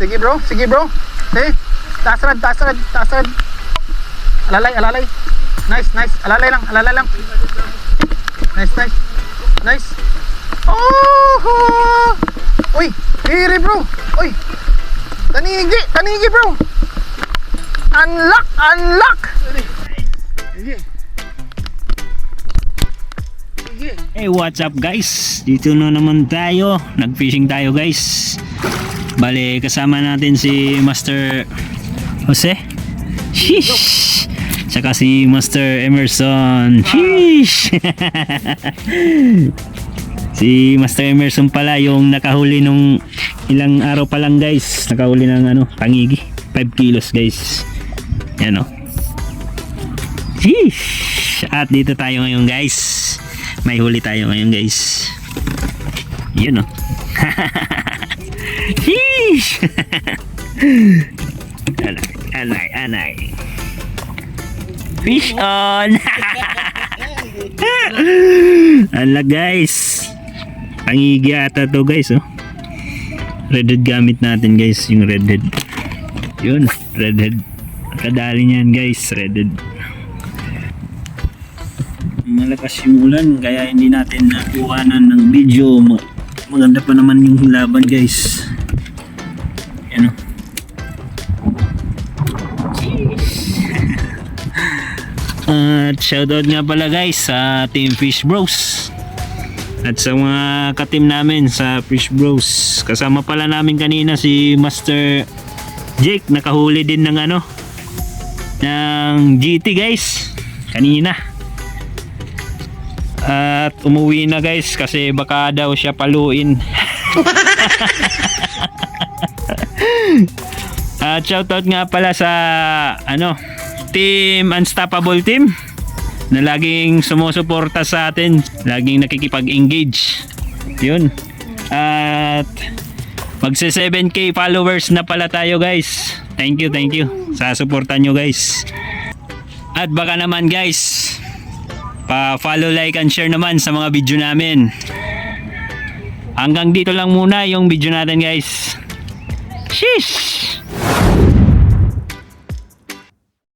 Sige bro, sige bro. Okay. Taas rad. Alalay. Nice. Alalay lang. Nice. Oh! Uy, hiri bro. Uy. Tanigi bro. Unlock. Sige. Hey, what's up guys? Dito na naman tayo. Nag-fishing tayo guys. Bale, kasama natin si Master Jose. Sheesh! Tsaka si Master Emerson. Sheesh! Si Master Emerson pala yung nakahuli nung ilang araw pa lang guys. Nakahuli ng tangigi. 5 kilos guys. Yan o. Sheesh! At dito tayo ngayon guys. May huli tayo ngayon guys. Yun o. Sheesh! Anay. Fish on! Ala guys. Pangigi ata to guys oh. Redhead gamit natin guys. Yung redhead. Yun. Redhead. Kadali niyan guys. Redhead. Malakas yung ulan kaya hindi natin nakuhanan ng video. Maganda pa naman yung laban guys. Yan o. At shoutout nga pala guys sa Team Fish Bros at sa mga ka-team namin sa Fish Bros. Kasama pala namin kanina si Master Jake. Nakahuli din ng ng GT guys kanina. At umuwi na guys kasi baka daw siya paluin. At shoutout nga pala sa Team Unstoppable Team na laging sumusuporta sa atin, laging nakikipag-engage. Yun. At magse 7K followers na pala tayo guys. Thank you sa suporta nyo guys. At baka naman guys pa-follow, like, and share naman sa mga video namin. Hanggang dito lang muna yung video natin guys. Sheesh!